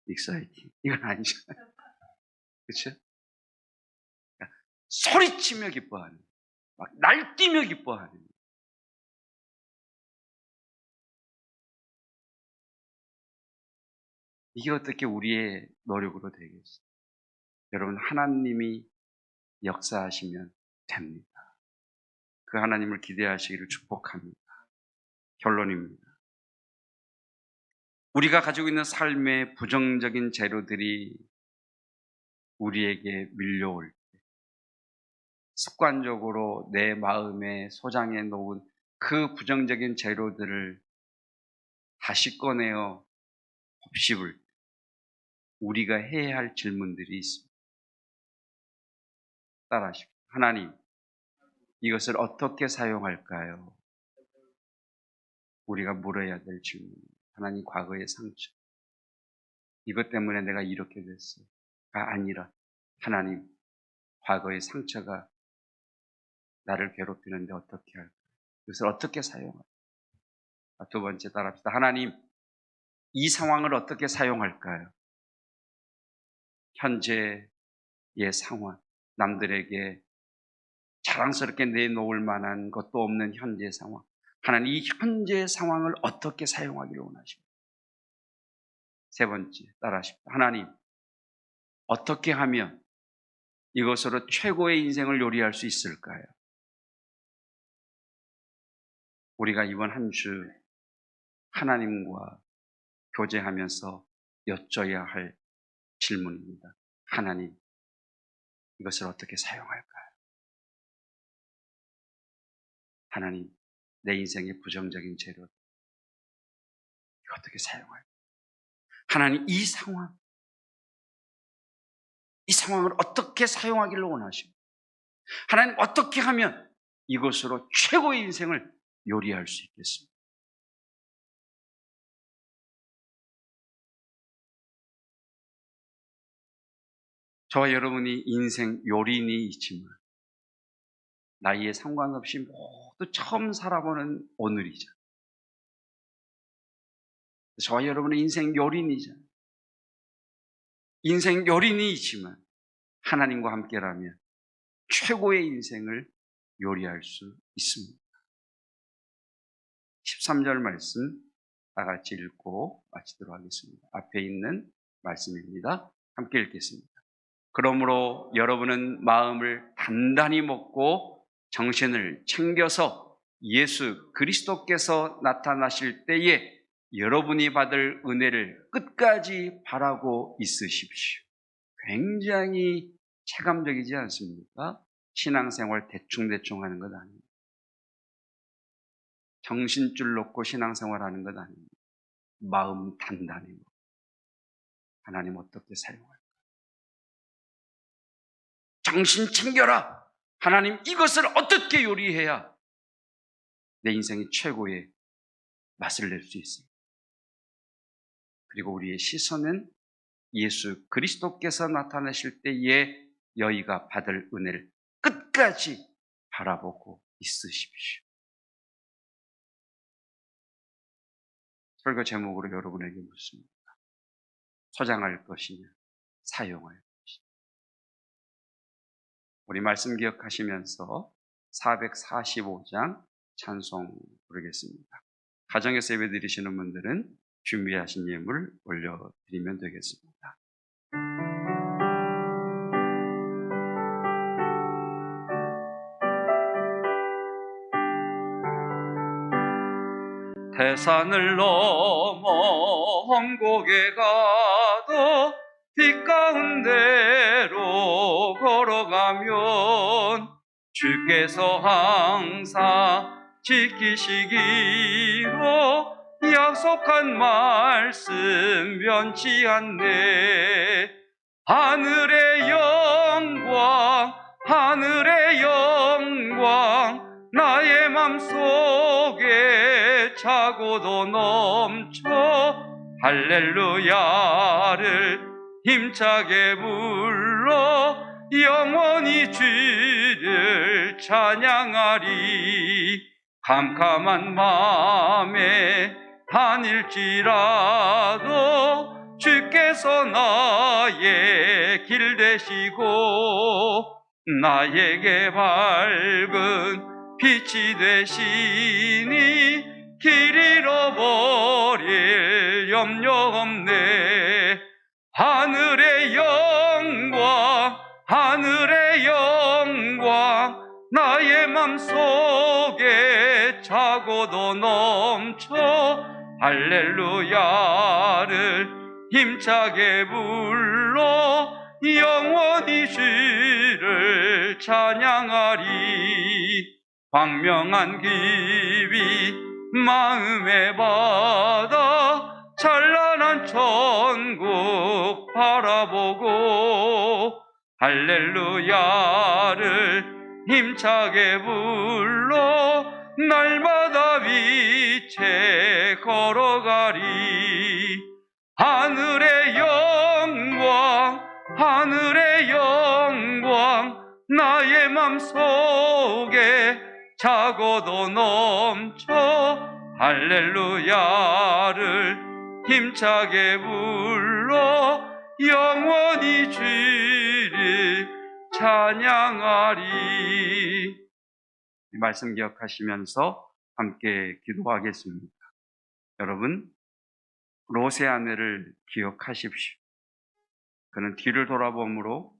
exciting. 이건 아니잖아요. 그렇죠? 소리치며 기뻐하는, 막 날뛰며 기뻐하는. 이게 어떻게 우리의 노력으로 되겠어요? 여러분, 하나님이 역사하시면 됩니다. 그 하나님을 기대하시기를 축복합니다. 결론입니다. 우리가 가지고 있는 삶의 부정적인 재료들이 우리에게 밀려올 때 습관적으로 내 마음에 소장해 놓은 그 부정적인 재료들을 다시 꺼내어 곱씹을 때 우리가 해야 할 질문들이 있습니다. 따라하십시오. 하나님, 이것을 어떻게 사용할까요? 우리가 물어야 될 질문입니다. 하나님, 과거의 상처. 이것 때문에 내가 이렇게 됐어요. 가 아니라 하나님, 과거의 상처가 나를 괴롭히는데 어떻게 할까요? 이것을 어떻게 사용할까요? 두 번째 따라합시다. 하나님, 이 상황을 어떻게 사용할까요? 현재의 상황, 남들에게 자랑스럽게 내놓을 만한 것도 없는 현재 상황. 하나님, 이 현재 상황을 어떻게 사용하기를 원하십니까? 세 번째, 따라하십시오. 하나님, 어떻게 하면 이것으로 최고의 인생을 요리할 수 있을까요? 우리가 이번 한 주 하나님과 교제하면서 여쭤야 할 질문입니다. 하나님, 이것을 어떻게 사용할까요? 하나님, 내 인생의 부정적인 재료, 이거 어떻게 사용할까요? 하나님, 이 상황을 어떻게 사용하기를 원하십니까? 하나님, 어떻게 하면 이것으로 최고의 인생을 요리할 수 있겠습니까? 저와 여러분이 인생 요린이지만 나이에 상관없이 모두 처음 살아보는 오늘이죠. 저와 여러분은 인생 요린이잖아요. 인생 요린이지만 하나님과 함께라면 최고의 인생을 요리할 수 있습니다. 13절 말씀 다 같이 읽고 마치도록 하겠습니다. 앞에 있는 말씀입니다. 함께 읽겠습니다. 그러므로 여러분은 마음을 단단히 먹고 정신을 챙겨서 예수 그리스도께서 나타나실 때에 여러분이 받을 은혜를 끝까지 바라고 있으십시오. 굉장히 체감적이지 않습니까? 신앙생활 대충대충 하는 것 아닙니다. 정신줄 놓고 신앙생활 하는 것 아닙니다. 마음 단단히 먹고 하나님 어떻게 사용할까? 정신 챙겨라! 하나님 이것을 어떻게 요리해야 내 인생의 최고의 맛을 낼 수 있습니까? 그리고 우리의 시선은 예수 그리스도께서 나타나실 때에 너희가 받을 은혜를 끝까지 바라보고 있으십시오. 설교 제목으로 여러분에게 묻습니다. 소장할 것이냐, 사용할 것이냐. 우리 말씀 기억하시면서 445장 찬송 부르겠습니다. 가정에서 예배 드리시는 분들은 준비하신 예물 올려드리면 되겠습니다. 태산을 넘어 험곡에 가도 빛 가운데로 걸어가면 주께서 항상 지키시기로 약속한 말씀 변치 않네. 하늘의 영광, 하늘의 영광, 나의 맘속에 차고도 넘쳐 할렐루야를 힘차게 불러 영원히 주를 찬양하리. 캄캄한 맘에 다닐지라도 주께서 나의 길 되시고 나에게 밝은 빛이 되시니 길 잃어버릴 염려 없네. 하늘의 영광, 하늘의 영광, 나의 맘속에 차고도 넘쳐 할렐루야를 힘차게 불러 영원히 주를 찬양하리. 광명한 길이 마음에 받아 찬란한 천국 바라보고 할렐루야를 힘차게 불러 날마다 빛에 걸어가리. 하늘의 영광, 하늘의 영광, 나의 맘속에 차고도 넘쳐 할렐루야를 힘차게 불러 영원히 주를 찬양하리. 이 말씀 기억하시면서 함께 기도하겠습니다. 여러분, 롯의 아내를 기억하십시오. 그는 뒤를 돌아보므로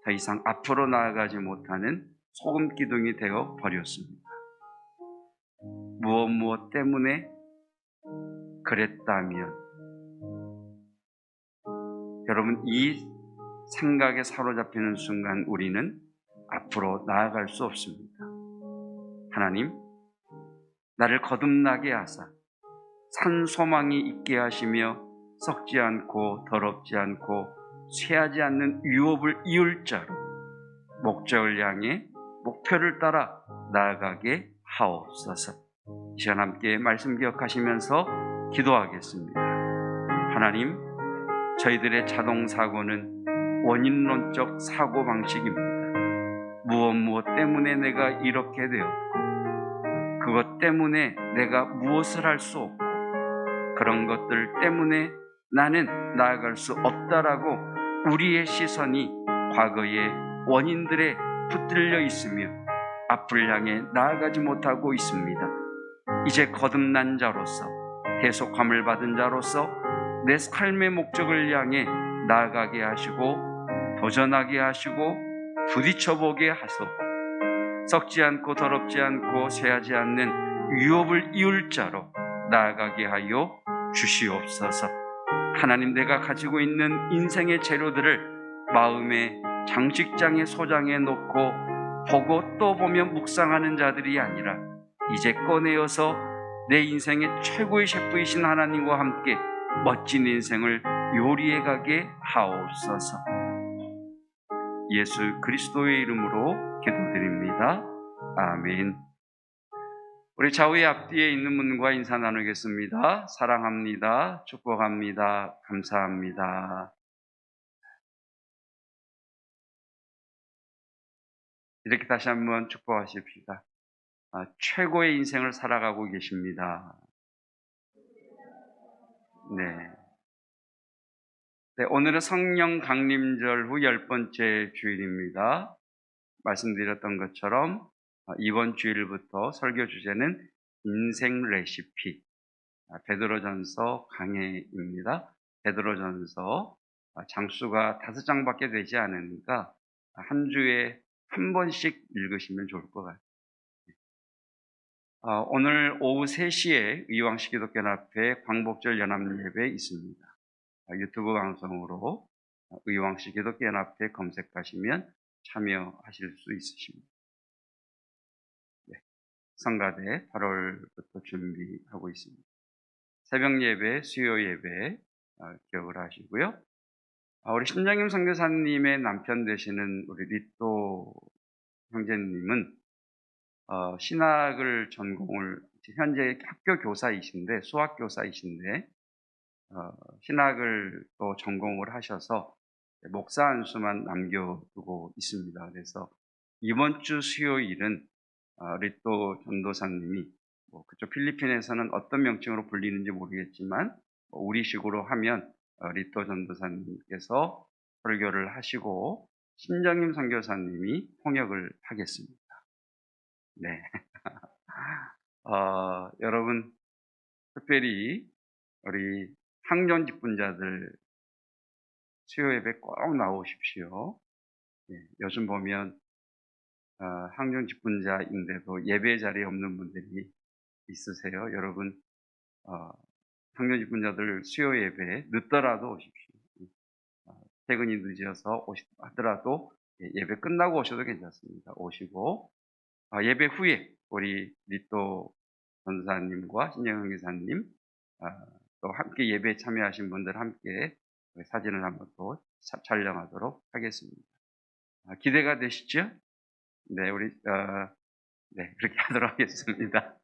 더 이상 앞으로 나아가지 못하는 소금 기둥이 되어 버렸습니다. 무엇 때문에 그랬다면, 여러분, 이 생각에 사로잡히는 순간 우리는 앞으로 나아갈 수 없습니다. 하나님, 나를 거듭나게 하사 산 소망이 있게 하시며 썩지 않고 더럽지 않고 쇠하지 않는 유업을 이을 자로 목적을 향해 목표를 따라 나아가게 하옵소서. 이 시간 함께 말씀 기억하시면서 기도하겠습니다. 하나님, 저희들의 자동사고는 원인론적 사고방식입니다. 무엇 때문에 내가 이렇게 되었고, 그것 때문에 내가 무엇을 할 수 없고, 그런 것들 때문에 나는 나아갈 수 없다라고 우리의 시선이 과거의 원인들에 붙들려 있으며 앞을 향해 나아가지 못하고 있습니다. 이제 거듭난 자로서, 대속함을 받은 자로서 내 삶의 목적을 향해 나아가게 하시고 도전하게 하시고 부딪혀보게 하소서. 썩지 않고 더럽지 않고 쇠하지 않는 유업을 이을 자로 나아가게 하여 주시옵소서. 하나님, 내가 가지고 있는 인생의 재료들을 마음의 장식장에 소장해 놓고 보고 또 보며 묵상하는 자들이 아니라 이제 꺼내어서 내 인생의 최고의 셰프이신 하나님과 함께 멋진 인생을 요리해 가게 하옵소서. 예수 그리스도의 이름으로 기도드립니다. 아멘. 우리 좌우의 앞뒤에 있는 분과 인사 나누겠습니다. 사랑합니다. 축복합니다. 감사합니다. 이렇게 다시 한번 축복하십시다. 최고의 인생을 살아가고 계십니다. 네. 네, 오늘은 성령 강림절 후 10번째 주일입니다. 말씀드렸던 것처럼 이번 주일부터 설교 주제는 인생 레시피, 베드로전서 강해입니다. 베드로전서 장수가 5장밖에 되지 않으니까 한 주에 한 번씩 읽으시면 좋을 것 같아요. 오늘 오후 3시에 의왕시 기독교연합회 광복절 연합예배 있습니다. 유튜브 방송으로 의왕시 기독교연합회 검색하시면 참여하실 수 있으십니다. 네, 성가대 8월부터 준비하고 있습니다. 새벽 예배, 수요 예배 기억을 하시고요. 우리 신장임 선교사님의 남편 되시는 우리 리또 형제님은 신학을 전공을 현재 학교 교사이신데 수학 교사이신데 신학을 또 전공을 하셔서 목사 안수만 남겨두고 있습니다. 그래서 이번 주 수요일은 리또 전도사님이 그쪽 필리핀에서는 어떤 명칭으로 불리는지 모르겠지만 우리식으로 하면 리또 전도사님께서 설교를 하시고 신정임 선교사님이 통역을 하겠습니다. 네. 여러분 특별히 우리 항전 직분자들 수요 예배 꼭 나오십시오. 예, 요즘 보면 항전 직분자인데도 예배 자리에 없는 분들이 있으세요. 여러분 항전 직분자들 수요 예배에 늦더라도 오십시오. 퇴근이 늦어서 하더라도 예배 끝나고 오셔도 괜찮습니다. 오시고 예배 후에 우리 리또 전사님과 신영영 기사님 또 함께 예배에 참여하신 분들 함께 사진을 한번 또 촬영하도록 하겠습니다. 기대가 되시죠? 네, 우리 네, 그렇게 하도록 하겠습니다.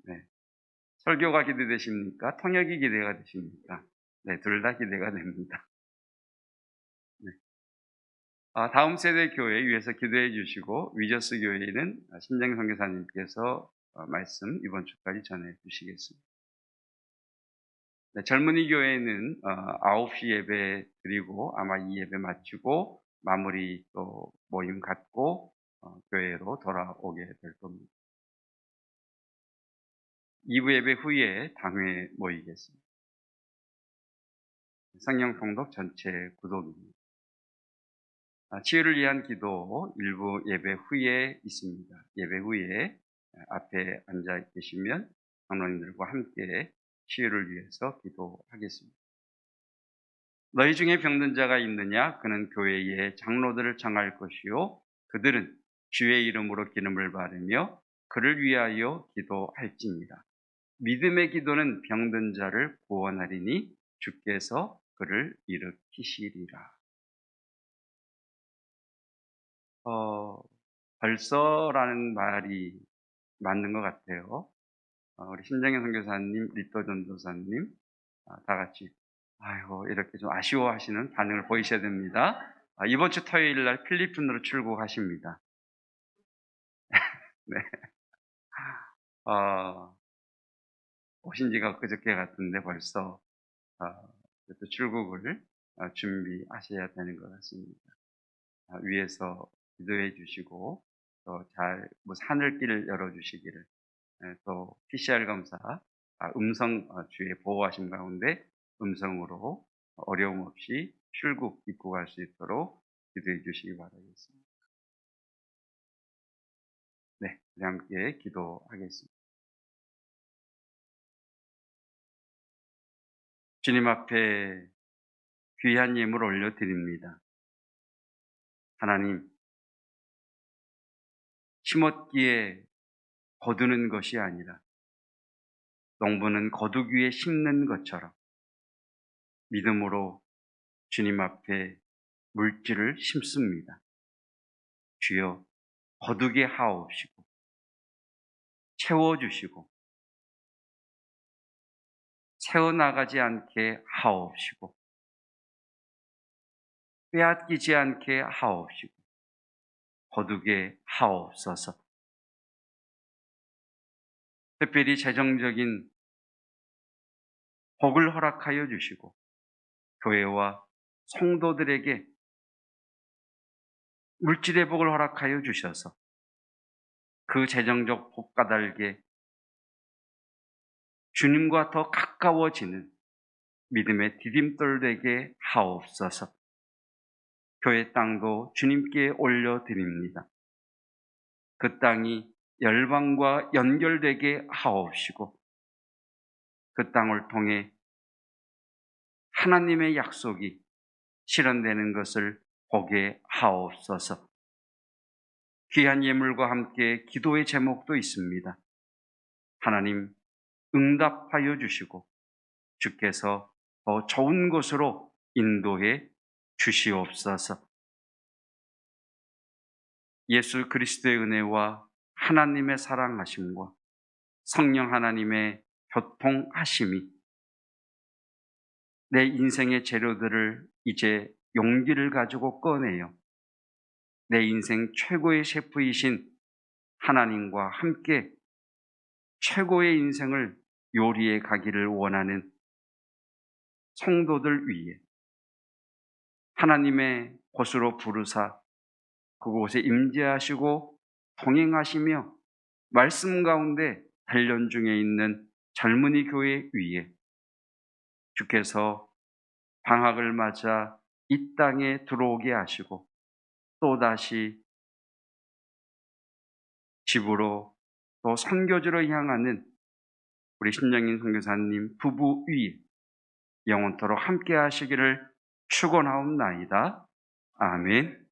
네. 설교가 기대되십니까? 통역이 기대가 되십니까? 네, 둘 다 기대가 됩니다. 네. 다음 세대 교회 위해서 기도해 주시고 위저스 교회는 신정 선교사님께서 말씀 이번 주까지 전해 주시겠습니다. 네, 젊은이 교회는 9시 예배 드리고 아마 이 예배 마치고 마무리 또 모임 갖고 교회로 돌아오게 될 겁니다. 2부 예배 후에 당회 모이겠습니다. 성령 통독 전체 구독입니다. 치유를 위한 기도 일부 예배 후에 있습니다. 예배 후에 앞에 앉아 계시면 장로님들과 함께 치유를 위해서 기도하겠습니다. 너희 중에 병든 자가 있느냐? 그는 교회의 장로들을 정할 것이요 그들은 주의 이름으로 기름을 바르며 그를 위하여 기도할지니라. 믿음의 기도는 병든 자를 구원하리니 주께서 그를 일으키시리라. 벌써라는 말이 맞는 것 같아요. 우리 신정현 선교사님, 리또 전도사님 다 같이 아이고 이렇게 좀 아쉬워하시는 반응을 보이셔야 됩니다. 이번 주 토요일 날 필리핀으로 출국하십니다. 네. 오신 지가 그저께 같은데 벌써 또 출국을 준비하셔야 되는 것 같습니다. 위에서 기도해 주시고 또 잘 하늘길을 열어주시기를 또 PCR 검사 음성 주의 보호하심 가운데 음성으로 어려움 없이 출국 입국할 수 있도록 기도해 주시기 바라겠습니다. 네, 우리 함께 기도하겠습니다. 주님 앞에 귀한 예물 올려드립니다. 하나님, 심었기에 거두는 것이 아니라 농부는 거두기 위해 심는 것처럼 믿음으로 주님 앞에 물질을 심습니다. 주여 거두게 하옵시고 채워주시고 채워나가지 않게 하옵시고 빼앗기지 않게 하옵시고 거두게 하옵소서. 특별히 재정적인 복을 허락하여 주시고 교회와 성도들에게 물질의 복을 허락하여 주셔서 그 재정적 복 까닭에 주님과 더 가까워지는 믿음의 디딤돌 되게 하옵소서. 교회 땅도 주님께 올려드립니다. 그 땅이 열방과 연결되게 하옵시고 그 땅을 통해 하나님의 약속이 실현되는 것을 보게 하옵소서. 귀한 예물과 함께 기도의 제목도 있습니다. 하나님 응답하여 주시고 주께서 더 좋은 곳으로 인도해 주시옵소서. 예수 그리스도의 은혜와 하나님의 사랑하심과 성령 하나님의 교통하심이 내 인생의 재료들을 이제 용기를 가지고 꺼내요. 내 인생 최고의 셰프이신 하나님과 함께 최고의 인생을 요리해 가기를 원하는 성도들 위에 하나님의 곳으로 부르사 그곳에 임재하시고 동행하시며 말씀 가운데 단련 중에 있는 젊은이 교회 위에 주께서 방학을 맞아 이 땅에 들어오게 하시고 또다시 집으로 또 선교지로 향하는 우리 신영인 선교사님 부부 위에 영원토록 함께 하시기를 축원하옵나이다. 아멘.